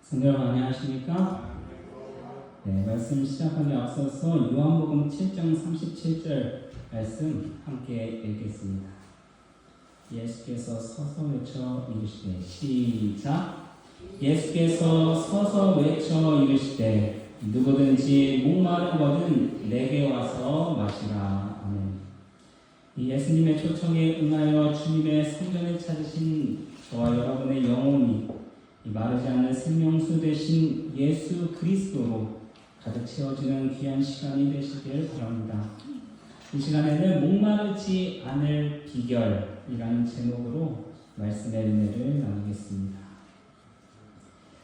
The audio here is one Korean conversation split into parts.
성도여러분 안녕하십니까? 네, 말씀 시작하기 앞서서 요한복음 7장 37절 말씀 함께 읽겠습니다. 예수께서 서서 외쳐 이르시되 시작. 예수께서 서서 외쳐 이르시되 누구든지 목마르거든 내게 와서 마시라. 아멘. 이 예수님의 초청에 응하여 주님의 성전을 찾으신 저와 여러분의 영혼이 이 마르지 않는 생명수 되신 예수 그리스도로 가득 채워지는 귀한 시간이 되시길 바랍니다. 이 시간에는 목마르지 않을 비결이라는 제목으로 말씀의 은혜를 나누겠습니다.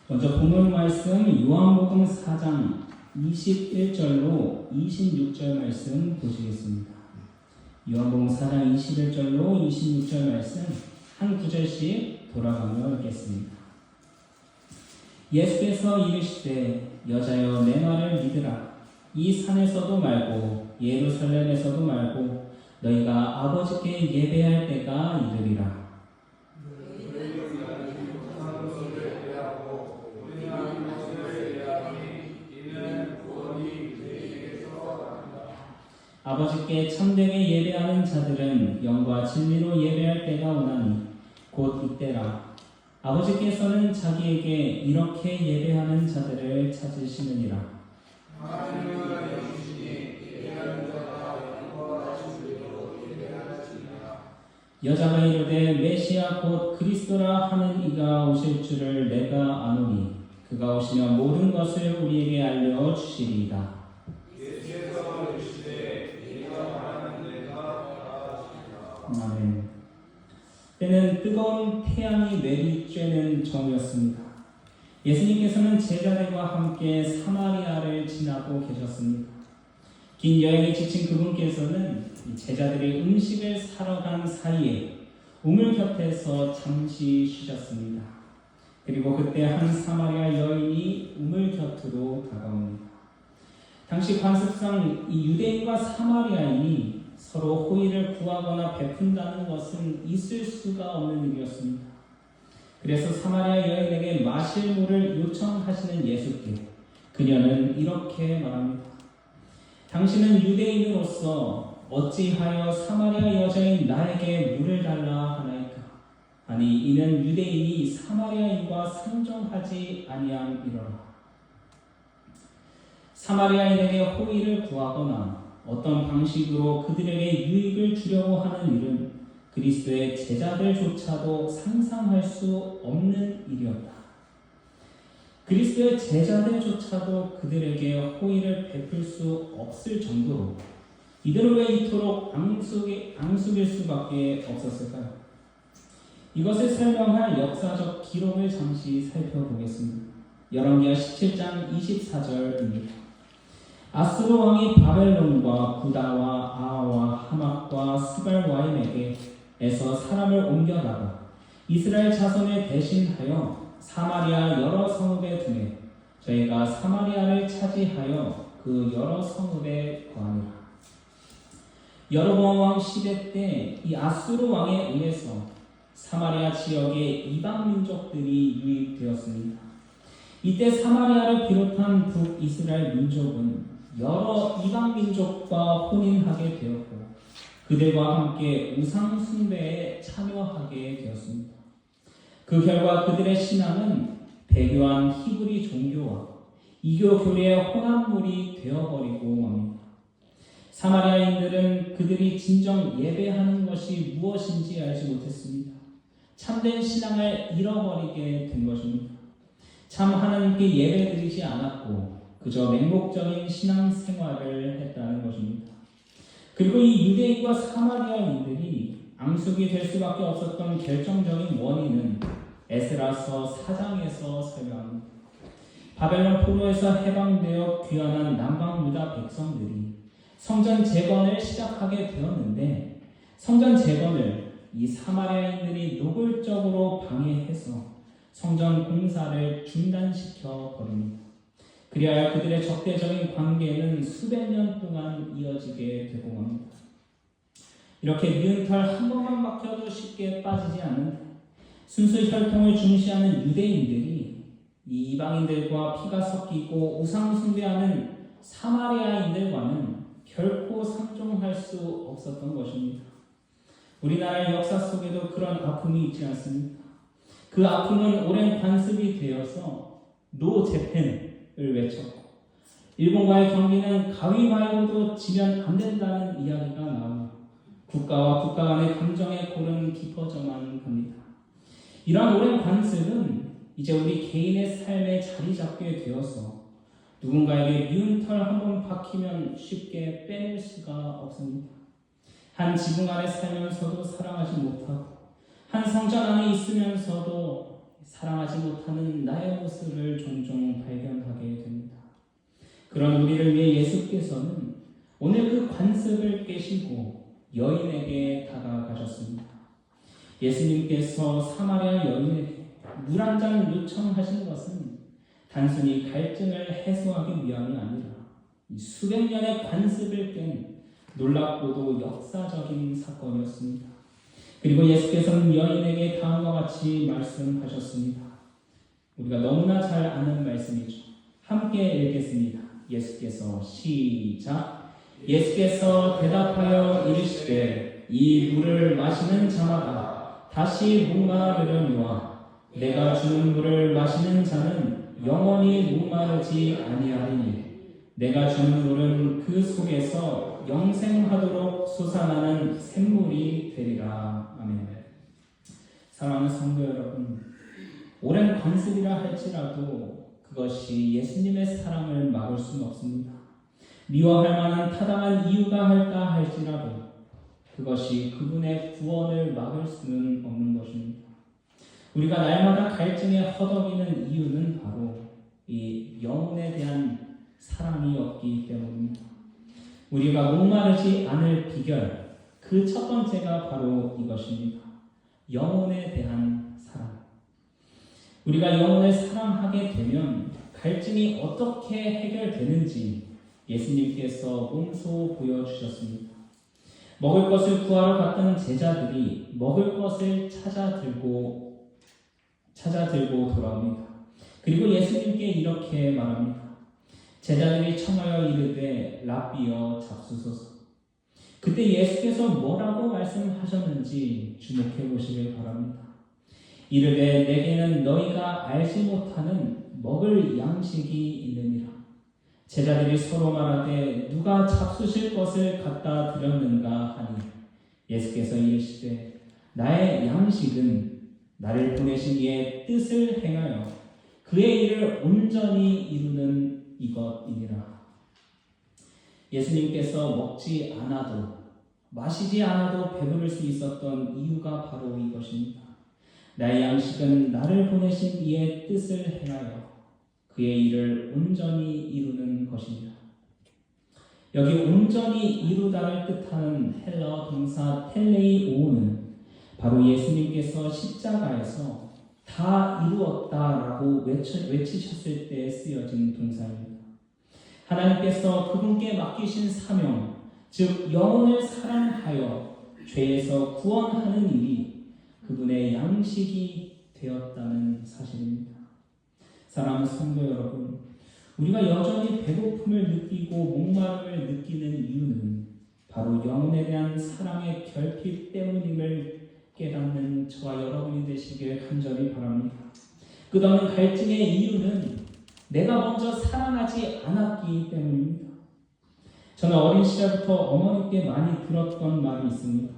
먼저 본문 말씀 요한복음 4장 21절로 26절 말씀 보시겠습니다. 요한복음 4장 21절로 26절 말씀 한 구절씩 돌아가며 읽겠습니다. 예수께서 이르시되 여자여 내 말을 믿으라. 이 산에서도 말고 예루살렘에서도 말고 너희가 아버지께 예배할 때가 이르리라. 아버지께 참되게 예배하는 자들은 영과 진리로 예배할 때가 오나니 곧 이때라. 아버지께서는 자기에게 이렇게 예배하는 자들을 찾으시느니라. 여자가 이르되 메시아 곧 그리스도라 하는 이가 오실 줄을 내가 아노니 그가 오시면 모든 것을 우리에게 알려주시리이다. 아멘. 때는 뜨거운 태양이 내리쬐는 정오였습니다. 예수님께서는 제자들과 함께 사마리아를 지나고 계셨습니다. 긴 여행에 지친 그분께서는 제자들이 음식을 사러 간 사이에 우물 곁에서 잠시 쉬셨습니다. 그리고 그때 한 사마리아 여인이 우물 곁으로 다가옵니다. 당시 관습상 이 유대인과 사마리아인이 서로 호의를 구하거나 베푼다는 것은 있을 수가 없는 일이었습니다. 그래서 사마리아 여인에게 마실 물을 요청하시는 예수께 그녀는 이렇게 말합니다. 당신은 유대인으로서 어찌하여 사마리아 여자인 나에게 물을 달라 하나이까? 아니 이는 유대인이 사마리아인과 상종하지 아니함이로라. 사마리아인에게 호의를 구하거나 어떤 방식으로 그들에게 유익을 주려고 하는 일은 그리스도의 제자들조차도 상상할 수 없는 일이었다. 그리스도의 제자들조차도 그들에게 호의를 베풀 수 없을 정도로 이들은 왜 이토록 앙숙일 수밖에 없었을까요? 이것을 설명할 역사적 기록을 잠시 살펴보겠습니다. 열왕기하 17장 24절입니다. 아수르 왕이 바벨론과 구다와 아와 하맛과 스발와임에게에서 사람을 옮겨다가 이스라엘 자손을 대신하여 사마리아 여러 성읍에 두매 저희가 사마리아를 차지하여 그 여러 성읍에 거하니라. 여로보암 왕 시대 때 이 아수르 왕에 의해서 사마리아 지역에 이방 민족들이 유입되었습니다. 이때 사마리아를 비롯한 북이스라엘 민족은 여러 이방 민족과 혼인하게 되었고 그들과 함께 우상 숭배에 참여하게 되었습니다. 그 결과 그들의 신앙은 배교한 히브리 종교와 이교 교리의 혼합물이 되어버리고 맙니다. 사마리아인들은 그들이 진정 예배하는 것이 무엇인지 알지 못했습니다. 참된 신앙을 잃어버리게 된 것입니다. 참 하나님께 예배드리지 않았고 그저 맹목적인 신앙생활을 했다는 것입니다. 그리고 이 유대인과 사마리아인들이 앙숙이 될 수밖에 없었던 결정적인 원인은 에스라서 4장에서 설명합니다. 바벨론 포로에서 해방되어 귀환한 남방 유다 백성들이 성전 재건을 시작하게 되었는데 성전 재건을 이 사마리아인들이 노골적으로 방해해서 성전 공사를 중단시켜 버립니다. 그리하여 그들의 적대적인 관계는 수백 년 동안 이어지게 되고 합니다. 이렇게 미운 털 한 번만 박혀도 쉽게 빠지지 않는 순수 혈통을 중시하는 유대인들이 이 이방인들과 피가 섞이고 우상 숭배하는 사마리아인들과는 결코 상종할 수 없었던 것입니다. 우리나라의 역사 속에도 그런 아픔이 있지 않습니까? 그 아픔은 오랜 관습이 되어서 노 재팬을 외쳤고, 일본과의 경기는 가위바위보도 지면 안 된다는 이야기가 나오며 국가와 국가 간의 감정의 골은 깊어져만 갑니다. 이러한 오랜 관습은 이제 우리 개인의 삶에 자리 잡게 되어서 누군가에게 미운 털 한 번 박히면 쉽게 빼낼 수가 없습니다. 한 지붕 안에 살면서도 사랑하지 못하고, 한 성전 안에 있으면서도 사랑하지 못하는 나의 모습을 종종 발견하게 됩니다. 그런 우리를 위해 예수께서는 오늘 그 관습을 깨시고 여인에게 다가가셨습니다. 예수님께서 사마리아 여인에게 물 한 잔 요청하신 것은 단순히 갈증을 해소하기 위함이 아니라 수백 년의 관습을 깬 놀랍고도 역사적인 사건이었습니다. 그리고 예수께서는 여인에게 다음과 같이 말씀하셨습니다. 우리가 너무나 잘 아는 말씀이죠. 함께 읽겠습니다. 예수께서 시작. 예수께서 대답하여 이르시되 이 물을 마시는 자마다 다시 목마르려니와 내가 주는 물을 마시는 자는 영원히 목마르지 아니하리니 내가 주는 물은 그 속에서 영생하도록 솟아나는 샘물이 되리라. 아멘. 사랑하는 성도 여러분, 오랜 관습이라 할지라도 그것이 예수님의 사랑을 막을 수는 없습니다. 미워할 만한 타당한 이유가 할까 할지라도 그것이 그분의 구원을 막을 수는 없는 것입니다. 우리가 날마다 갈증에 허덕이는 이유는 바로 이 영혼에 대한 사랑이 없기 때문입니다. 우리가 목마르지 않을 비결, 그 첫 번째가 바로 이것입니다. 영혼에 대한 사랑. 우리가 영혼을 사랑하게 되면 갈증이 어떻게 해결되는지 예수님께서 몸소 보여주셨습니다. 먹을 것을 구하러 갔던 제자들이 먹을 것을 찾아 들고 돌아옵니다. 그리고 예수님께 이렇게 말합니다. 제자들이 청하여 이르되 랍비여 잡수소서. 그때 예수께서 뭐라고 말씀하셨는지 주목해 보시길 바랍니다. 이르되 내게는 너희가 알지 못하는 먹을 양식이 있느니라. 제자들이 서로 말하되 누가 잡수실 것을 갖다 드렸는가 하니 예수께서 이르시되 나의 양식은 나를 보내신 이의 뜻을 행하여 그의 일을 온전히 이루는 이것이니라. 예수님께서 먹지 않아도 마시지 않아도 배부를 수 있었던 이유가 바로 이것입니다. 나의 양식은 나를 보내신 이의 뜻을 행하여 그의 일을 온전히 이루는 것입니다. 여기 온전히 이루다를 뜻하는 헬라어 동사 텔레이오는 바로 예수님께서 십자가에서 다 이루었다라고 외치셨을 때 쓰여진 동사입니다. 하나님께서 그분께 맡기신 사명, 즉 영혼을 사랑하여 죄에서 구원하는 일이 그분의 양식이 되었다는 사실입니다. 사랑하는 성도 여러분, 우리가 여전히 배고픔을 느끼고 목마름을 느끼는 이유는 바로 영혼에 대한 사랑의 결핍 때문임을 깨닫는 저와 여러분이 되시길 간절히 바랍니다. 끝없는 갈증의 이유는 내가 먼저 사랑하지 않았기 때문입니다. 저는 어린 시절부터 어머니께 많이 들었던 말이 있습니다.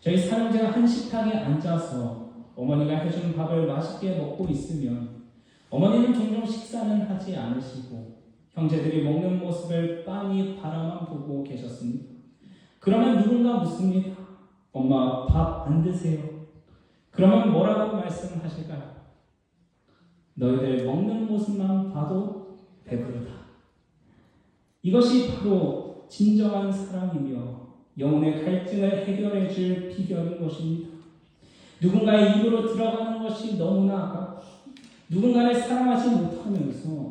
저희 사형제가 한 식탁에 앉아서 어머니가 해준 밥을 맛있게 먹고 있으면 어머니는 종종 식사는 하지 않으시고 형제들이 먹는 모습을 빤히 바라만 보고 계셨습니다. 그러면 누군가 묻습니다. 엄마 밥 안 드세요? 그러면 뭐라고 말씀하실까요? 너희들 먹는 모습만 봐도 배부르다. 이것이 바로 진정한 사랑이며 영혼의 갈증을 해결해 줄 비결인 것입니다. 누군가의 입으로 들어가는 것이 너무나 아깝고 누군가를 사랑하지 못하면서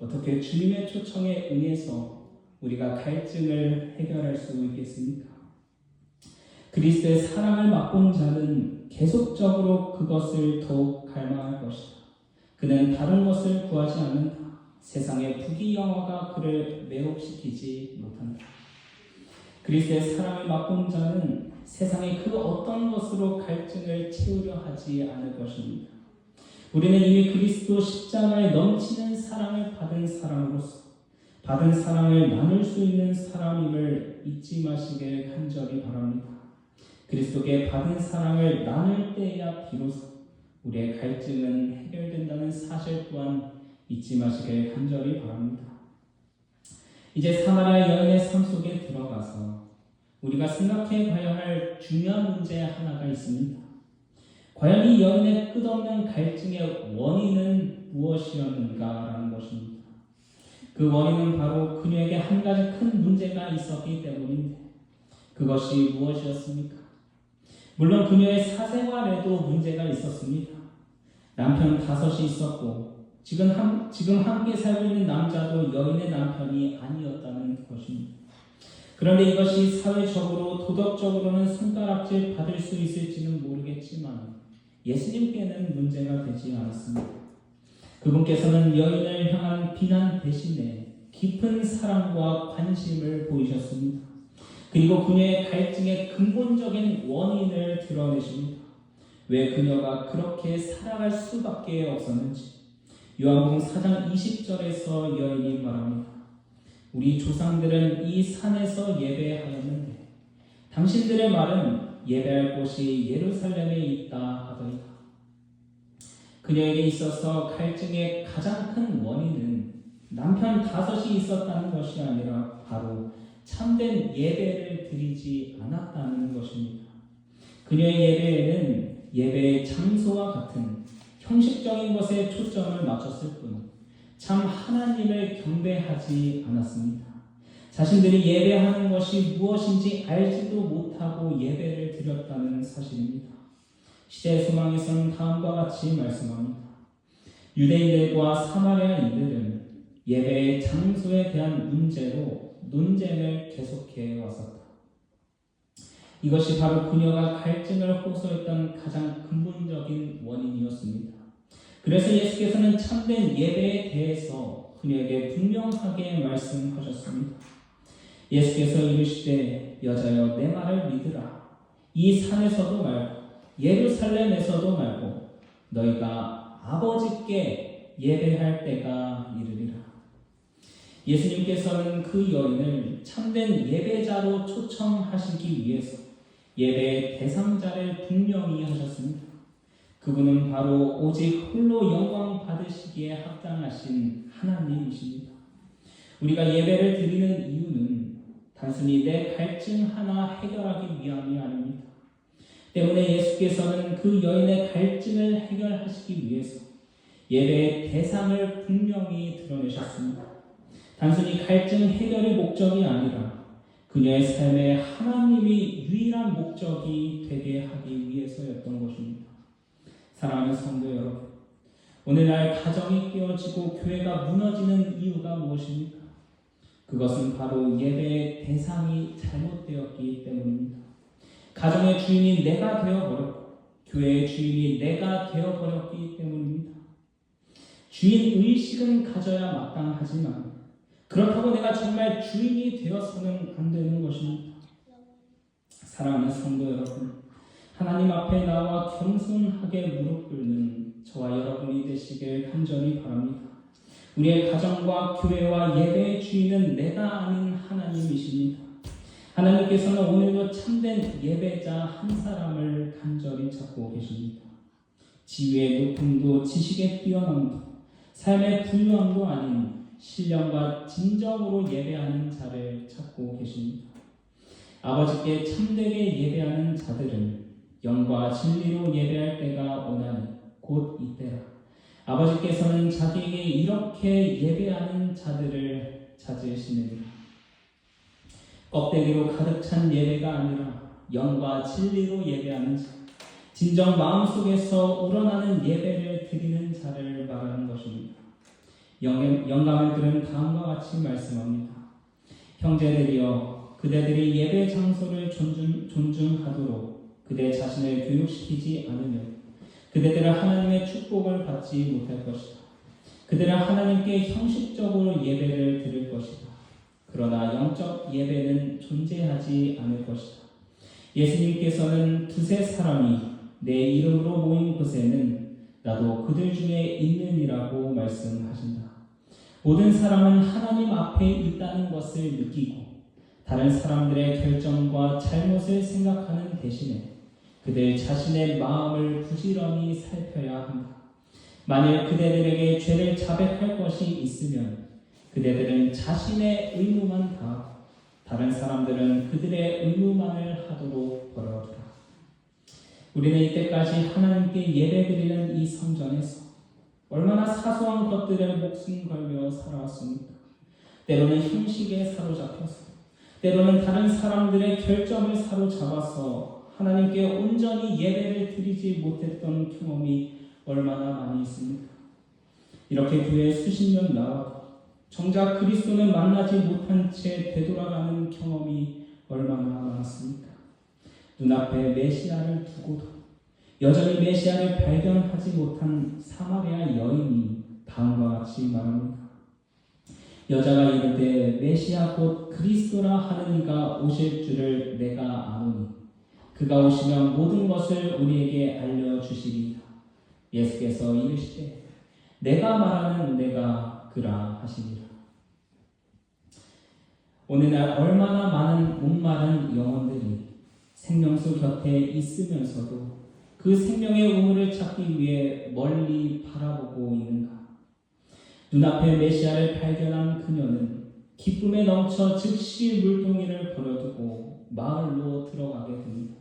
어떻게 주님의 초청에 응해서 우리가 갈증을 해결할 수 있겠습니까? 그리스도의 사랑을 맛본 자는 계속적으로 그것을 더욱 갈망할 것이다. 그는 다른 것을 구하지 않는다. 세상의 부귀영화가 그를 매혹시키지 못한다. 그리스도의 사랑을 맛본 자는 세상의 그 어떤 것으로 갈증을 채우려 하지 않을 것입니다. 우리는 이미 그리스도 십자가에 넘치는 사랑을 받은 사람으로서 받은 사랑을 나눌 수 있는 사람임을 잊지 마시길 간절히 바랍니다. 그리스도께 받은 사랑을 나눌 때야 비로소 우리의 갈증은 해결된다는 사실 또한 잊지 마시길 간절히 바랍니다. 이제 사마리아 여인의 삶 속에 들어가서 우리가 생각해 봐야 할 중요한 문제 하나가 있습니다. 과연 이 여인의 끝없는 갈증의 원인은 무엇이었는가라는 것입니다. 그 원인은 바로 그녀에게 한 가지 큰 문제가 있었기 때문인데 그것이 무엇이었습니까? 물론 그녀의 사생활에도 문제가 있었습니다. 남편 5이 있었고 지금 함께 살고 있는 남자도 여인의 남편이 아니었다는 것입니다. 그런데 이것이 사회적으로 도덕적으로는 손가락질 받을 수 있을지는 모르겠지만 예수님께는 문제가 되지 않았습니다. 그분께서는 여인을 향한 비난 대신에 깊은 사랑과 관심을 보이셨습니다. 그리고 그녀의 갈증의 근본적인 원인을 드러내십니다. 왜 그녀가 그렇게 살아갈 수밖에 없었는지 요한복음 4장 20절에서 여인이 말합니다. 우리 조상들은 이 산에서 예배하였는데 당신들의 말은 예배할 곳이 예루살렘에 있다 하더이다. 그녀에게 있어서 갈증의 가장 큰 원인은 남편 5이 있었다는 것이 아니라 바로 참된 예배를 드리지 않았다는 것입니다. 그녀의 예배에는 예배의 장소와 같은 형식적인 것에 초점을 맞췄을 뿐 참 하나님을 경배하지 않았습니다. 자신들이 예배하는 것이 무엇인지 알지도 못하고 예배를 드렸다는 사실입니다. 시대의 소망에서는 다음과 같이 말씀합니다. 유대인들과 사마리아인들은 예배의 장소에 대한 문제로 논쟁을 계속해 왔었다. 이것이 바로 그녀가 갈증을 호소했던 가장 근본적인 원인이었습니다. 그래서 예수께서는 참된 예배에 대해서 그녀에게 분명하게 말씀하셨습니다. 예수께서 이르시되 여자여 내 말을 믿으라. 이 산에서도 말고 예루살렘에서도 말고 너희가 아버지께 예배할 때가 이르리라. 예수님께서는 그 여인을 참된 예배자로 초청하시기 위해서 예배의 대상자를 분명히 하셨습니다. 그분은 바로 오직 홀로 영광 받으시기에 합당하신 하나님이십니다. 우리가 예배를 드리는 이유는 단순히 내 갈증 하나 해결하기 위함이 아닙니다. 때문에 예수께서는 그 여인의 갈증을 해결하시기 위해서 예배의 대상을 분명히 드러내셨습니다. 단순히 갈증 해결의 목적이 아니라 그녀의 삶에 하나님이 유일한 목적이 되게 하기 위해서였던 것입니다. 사랑하는 성도 여러분, 오늘날 가정이 깨어지고 교회가 무너지는 이유가 무엇입니까? 그것은 바로 예배의 대상이 잘못되었기 때문입니다. 가정의 주인이 내가 되어버렸고 교회의 주인이 내가 되어버렸기 때문입니다. 주인 의식은 가져야 마땅하지만 그렇다고 내가 정말 주인이 되어서는 안 되는 것입니다. 사랑하는 성도 여러분, 하나님 앞에 나와 겸손하게 무릎 꿇는 저와 여러분이 되시길 간절히 바랍니다. 우리의 가정과 교회와 예배의 주인은 내가 아닌 하나님이십니다. 하나님께서는 오늘도 참된 예배자 한 사람을 간절히 찾고 계십니다. 지위의 높음도 지식의 뛰어남도 삶의 부유함도 아닌 신령과 진정으로 예배하는 자를 찾고 계십니다. 아버지께 참되게 예배하는 자들은 영과 진리로 예배할 때가 오나니 곧 이때라. 아버지께서는 자기에게 이렇게 예배하는 자들을 찾으시느니라. 껍데기로 가득 찬 예배가 아니라 영과 진리로 예배하는 자, 진정 마음속에서 우러나는 예배를 드리는 자를 말하는 것입니다. 영감을 들은 다음과 같이 말씀합니다. 형제들이여, 그대들이 예배 장소를 존중하도록 그대 자신을 교육시키지 않으며 그대들은 하나님의 축복을 받지 못할 것이다. 그들은 하나님께 형식적으로 예배를 드릴 것이다. 그러나 영적 예배는 존재하지 않을 것이다. 예수님께서는 두세 사람이 내 이름으로 모인 곳에는 나도 그들 중에 있느니라고 말씀하신다. 모든 사람은 하나님 앞에 있다는 것을 느끼고 다른 사람들의 결정과 잘못을 생각하는 대신에 그들 자신의 마음을 부지런히 살펴야 한다. 만일 그대들에게 죄를 자백할 것이 있으면 그대들은 자신의 의무만 다하고 다른 사람들은 그들의 의무만을 하도록 벌어두라. 우리는 이때까지 하나님께 예배드리는 이 성전에서 얼마나 사소한 것들에 목숨 걸며 살아왔습니까? 때로는 형식에 사로잡혀서, 때로는 다른 사람들의 결정을 사로잡아서 하나님께 온전히 예배를 드리지 못했던 경험이 얼마나 많이 있습니까? 이렇게 교회에 수십 년 나와도 정작 그리스도는 만나지 못한 채 되돌아가는 경험이 얼마나 많았습니까? 눈앞에 메시아를 두고도 여전히 메시아를 발견하지 못한 사마리아 여인이 다음과 같이 말합니다. 여자가 이르되 메시아 곧 그리스도라 하는 이가 오실 줄을 내가 아노니 그가 오시면 모든 것을 우리에게 알려주시리이다. 예수께서 이르시되 내가 말하는 내가 그라 하시니라. 오늘날 얼마나 많은 목마른 영혼들이 생명수 곁에 있으면서도 그 생명의 우물을 찾기 위해 멀리 바라보고 있는가? 눈앞에 메시아를 발견한 그녀는 기쁨에 넘쳐 즉시 물동이를 버려두고 마을로 들어가게 됩니다.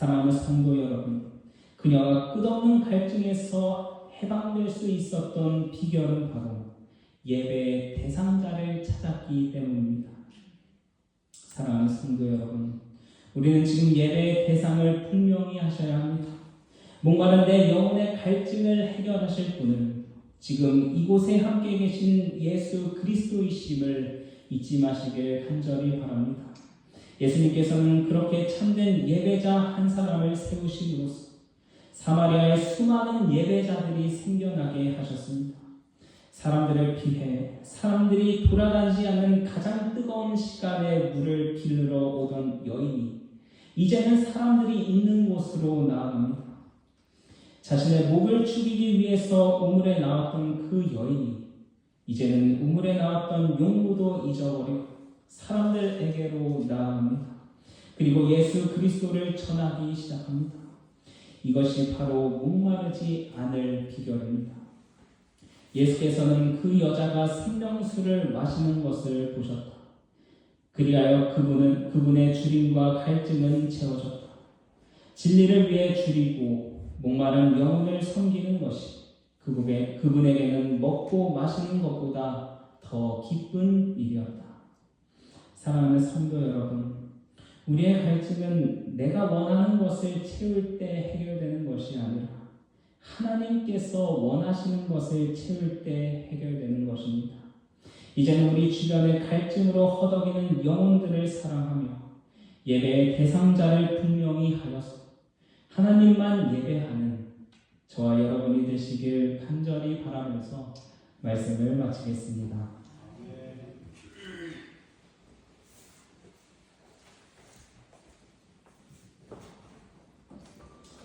사랑하는 성도 여러분, 그녀가 끝없는 갈증에서 해방될 수 있었던 비결은 바로 예배의 대상자를 찾았기 때문입니다. 사랑하는 성도 여러분, 우리는 지금 예배의 대상을 분명히 하셔야 합니다. 목마른 내 영혼의 갈증을 해결하실 분은 지금 이곳에 함께 계신 예수 그리스도이심을 잊지 마시길 간절히 바랍니다. 예수님께서는 그렇게 참된 예배자 한 사람을 세우심으로써 사마리아의 수많은 예배자들이 생겨나게 하셨습니다. 사람들을 피해 사람들이 돌아다니지 않는 가장 뜨거운 시간에 물을 길러 오던 여인이 이제는 사람들이 있는 곳으로 나아갑니다. 자신의 목을 죽이기 위해서 우물에 나왔던 그 여인이 이제는 우물에 나왔던 용무도 잊어버리고 사람들에게로 나아갑니다. 그리고 예수 그리스도를 전하기 시작합니다. 이것이 바로 목마르지 않을 비결입니다. 예수께서는 그 여자가 생명수를 마시는 것을 보셨다. 그리하여 그분의 주림과 갈증은 채워졌다. 진리를 위해 줄이고 목마른 영혼을 섬기는 것이 그분에게는 먹고 마시는 것보다 더 기쁜 일이었다. 사랑하는 성도 여러분, 우리의 갈증은 내가 원하는 것을 채울 때 해결되는 것이 아니라 하나님께서 원하시는 것을 채울 때 해결되는 것입니다. 이제는 우리 주변의 갈증으로 허덕이는 영혼들을 사랑하며 예배의 대상자를 분명히 하여서 하나님만 예배하는 저와 여러분이 되시길 간절히 바라면서 말씀을 마치겠습니다.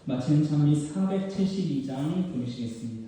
마치는 찬미 472장 부르시겠습니다.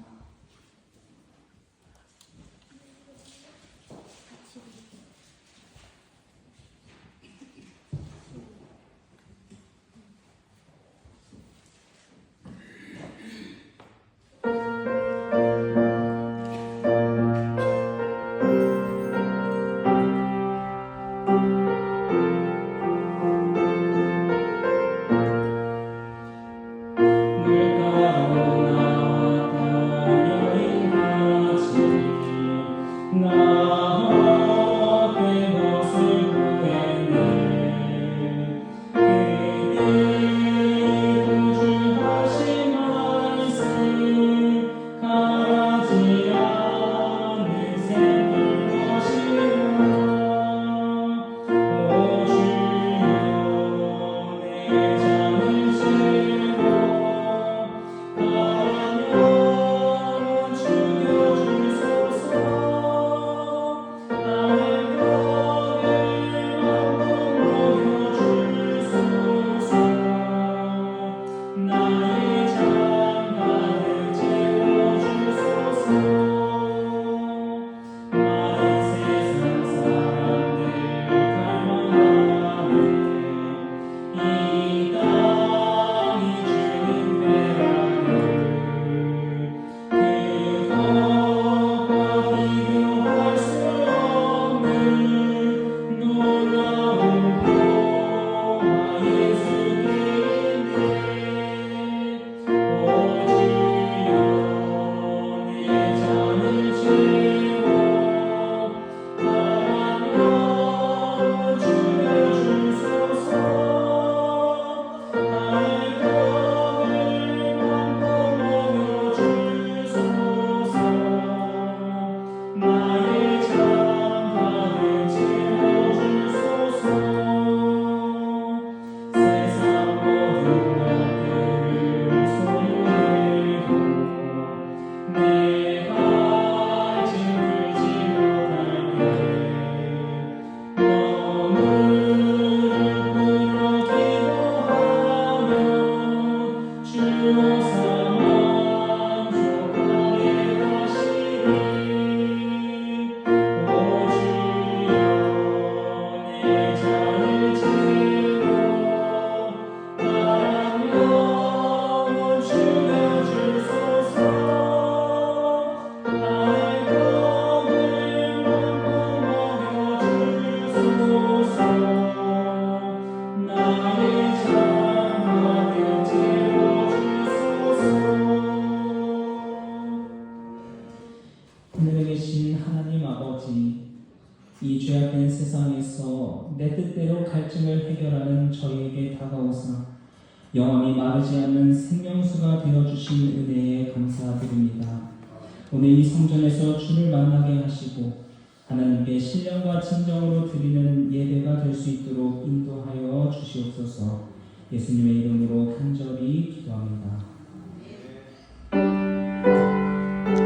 된 세상에서 내 뜻대로 갈증을 해결하는 저희에게 다가오사 영원히 마르지 않는 생명수가 되어주신 은혜에 감사드립니다. 오늘 이 성전에서 주를 만나게 하시고 하나님께 신령과 진정으로 드리는 예배가 될 수 있도록 인도하여 주시옵소서. 예수님의 이름으로 간절히 기도합니다.